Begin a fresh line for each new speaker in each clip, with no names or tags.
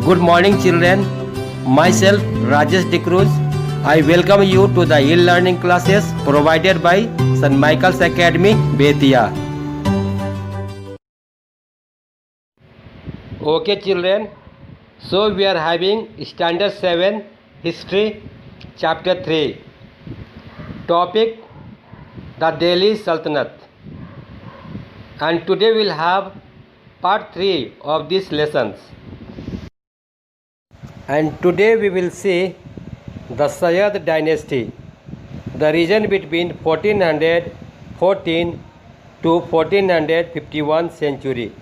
Good morning, children. Myself, Rajesh Dikruz. I welcome you to the e-learning classes provided by St. Michael's Academy, Betia. Okay, children. So we are having Standard 7 History, Chapter 3. Topic: the Delhi Sultanate. And today we will have Part 3 of these lessons. And today we will see the Sayyid dynasty, the region between 1414 to 1451 century.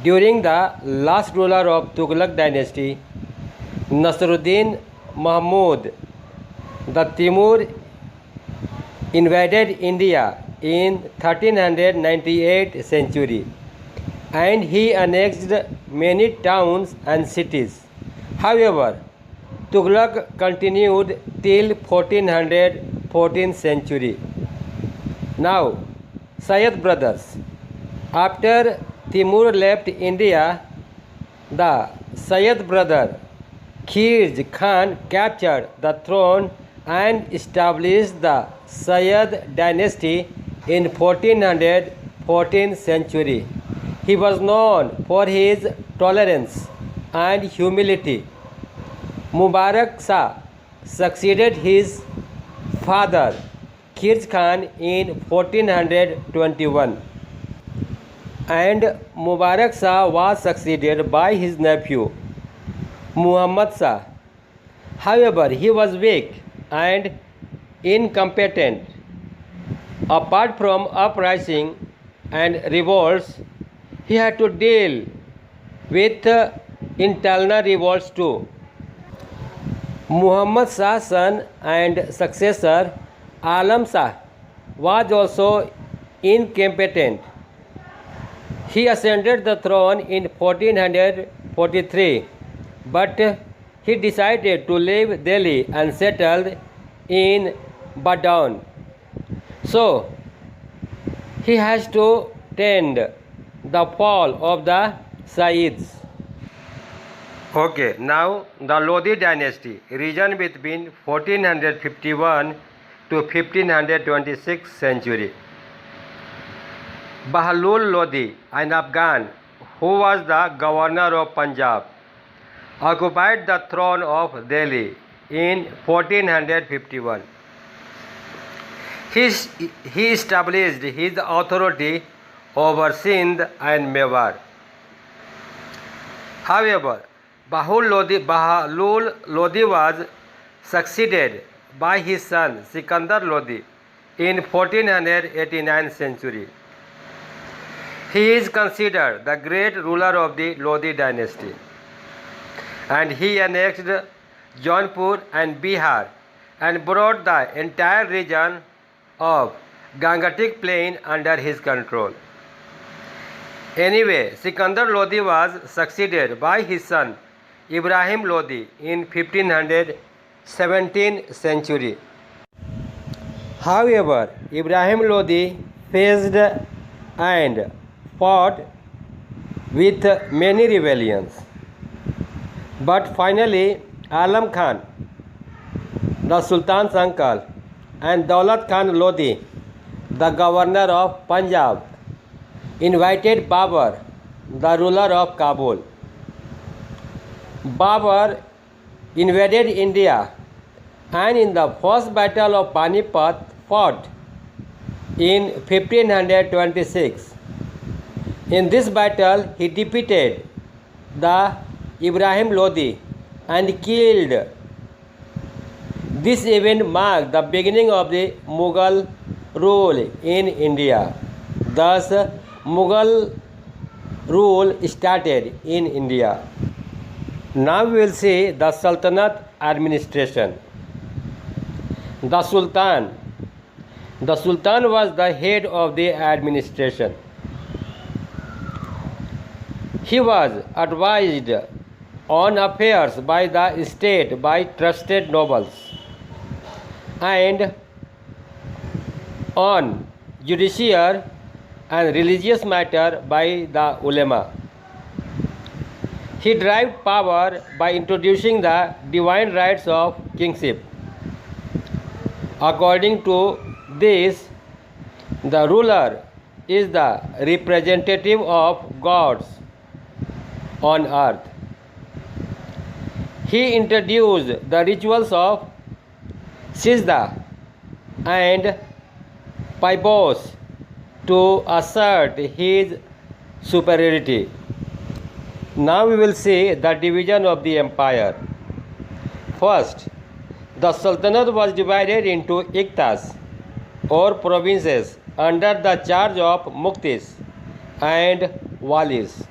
During the last ruler of Tughlaq dynasty, Nasruddin Mahmud, the Timur invaded India in 1398 century, and he annexed many towns and cities. However, Tughlaq continued till 1414 century. Now, Sayyid brothers. After Timur left India, the Sayyid brother Khilji Khan captured the throne and established the Sayyid dynasty in 1414 century. He was known for his tolerance and humility. Mubarak Shah succeeded his father Khilji Khan in 1421, and Mubarak Shah was succeeded by his nephew Muhammad Shah. However, he was weak and incompetent. Apart from uprising and revolts, he had to deal with internal revolts too. Muhammad Shah's son and successor Alam Shah was also incompetent. He ascended the throne in 1443, but he decided to leave Delhi and settled in Badaun. So, he has to tend the fall of the Sayyids. Okay, now the Lodi dynasty, region between 1451 to 1526 century. Bahlul Lodi, an Afghan who was the governor of Punjab, occupied the throne of Delhi in 1451. He established his authority over Sindh and Mewar. However, Bahlul Lodi was succeeded by his son Sikandar Lodi in 1489 century. He is considered the great ruler of the Lodi dynasty, and he annexed Jaunpur and Bihar and brought the entire region of Gangatic plain under his control. Anyway, Sikandar Lodi was succeeded by his son Ibrahim Lodi in 1517 century. However, Ibrahim Lodi faced and fought with many rebellions. But finally, Alam Khan, the Sultan's uncle, and Daulat Khan Lodi, the governor of Punjab, invited Babur, the ruler of Kabul. Babur invaded India and in the first battle of Panipat fought in 1526. In this battle, he defeated the Ibrahim Lodi and killed. This event marked the beginning of the Mughal rule in India. Thus, Mughal rule started in India. Now we will see the Sultanate administration. The Sultan was the head of the administration. He was advised on affairs by the state by trusted nobles and on judicial and religious matter by the ulema. He derived power by introducing the divine rights of kingship. According to this, the ruler is the representative of gods on earth. He introduced the rituals of Sijda and Paibos to assert his superiority. Now we will see the division of the empire. First, the Sultanate was divided into iktas or provinces under the charge of muktis and walis.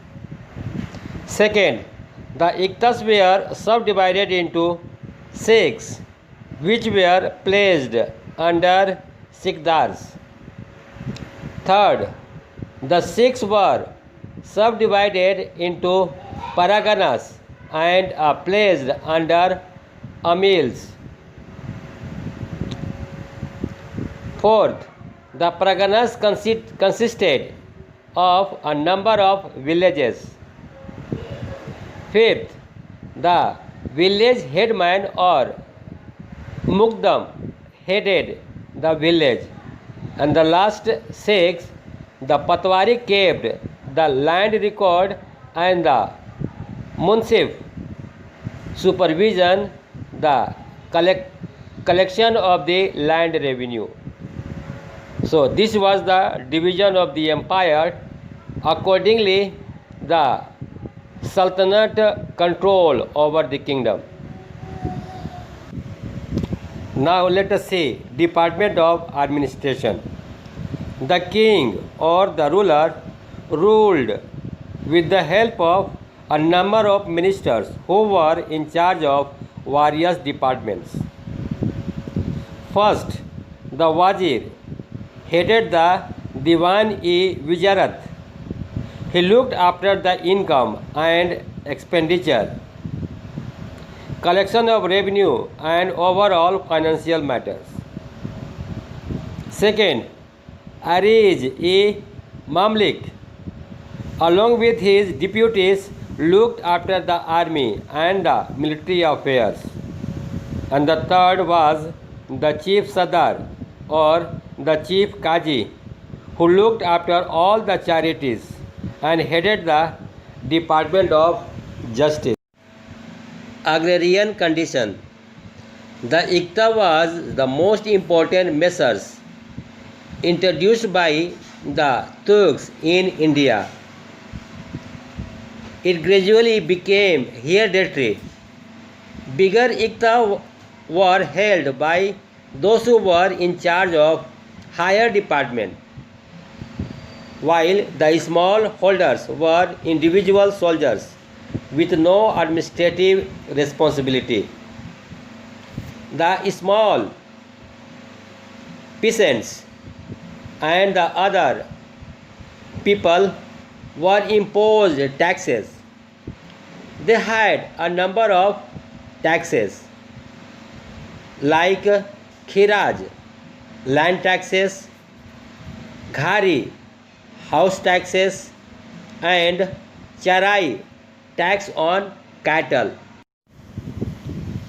Second, the iktas were subdivided into sheikhs, which were placed under sikdars. Third, the sheikhs were subdivided into paraganas and are placed under amils. Fourth, the paraganas consisted of a number of villages. Fifth, the village headman or mukdam headed the village. And the last six, the patwari kept the land record and the munsif supervision the collection of the land revenue. So this was the division of the empire. Accordingly, the Sultanate control over the kingdom. Now let us see Department of Administration. The king or the ruler ruled with the help of a number of ministers who were in charge of various departments. First, the Wazir headed the Diwan-e-Wizarat. He looked after the income and expenditure, collection of revenue and overall financial matters. Second, Ariz-e-Mamlik, along with his deputies, looked after the army and the military affairs. And the third was the chief Sadar or the chief Kaji, who looked after all the charities and headed the Department of Justice. Agrarian condition. The Ikta was the most important measures introduced by the Turks in India. It gradually became hereditary. Bigger Ikta were held by those who were in charge of higher department, while the small holders were individual soldiers with no administrative responsibility. The small peasants and the other people were imposed taxes. They had a number of taxes like khiraj, land taxes, ghari, house taxes, and charai, tax on cattle.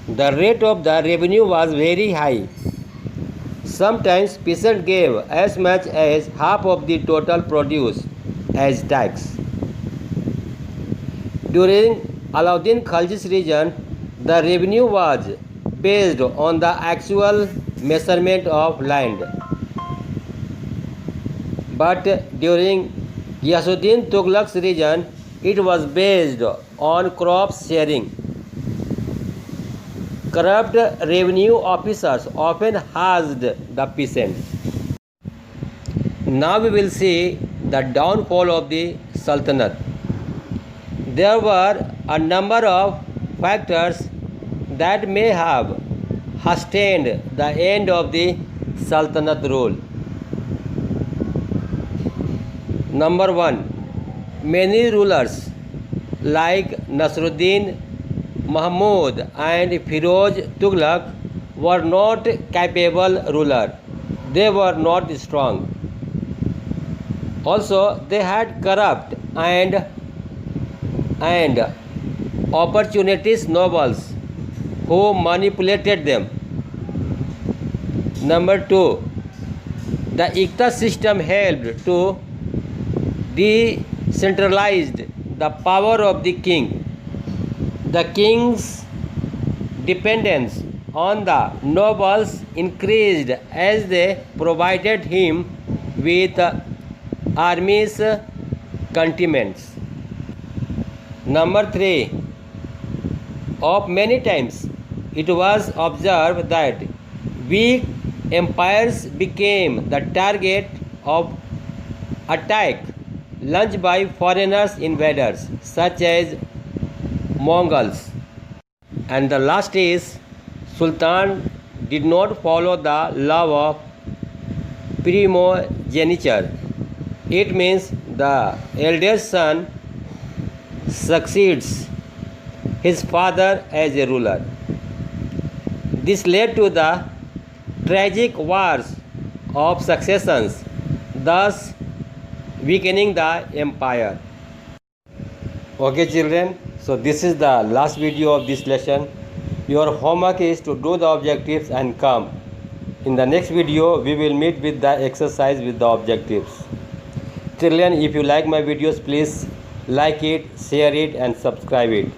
The rate of the revenue was very high. Sometimes peasants gave as much as half of the total produce as tax. During Alauddin Khalji's reign, the revenue was based on the actual measurement of land. But during Ghiyasuddin Tughlaq's reign, it was based on crop sharing. Corrupt revenue officers often hazed the peasants. Now we will see the downfall of the Sultanate. There were a number of factors that may have hastened the end of the Sultanate rule. Number 1. Many rulers like Nasruddin, Mahmud and Firoz Tughlaq were not capable rulers. They were not strong. Also, they had corrupt and opportunist nobles who manipulated them. Number 2, the Ikta system helped to decentralize the power of the king. The king's dependence on the nobles increased as they provided him with armies, cantonments. Number 3, of many times it was observed that weak empires became the target of attack launched by foreigners invaders such as Mongols. And the last is, Sultan did not follow the law of primogeniture. It means the eldest son succeeds his father as a ruler. This led to the tragic wars of successions, thus weakening the empire. Okay children, so this is the last video of this lesson. Your homework is to do the objectives and come. In the next video, we will meet with the exercise with the objectives. Children, if you like my videos, please like it, share it and subscribe it.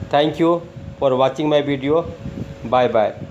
Thank you for watching my video. Bye bye.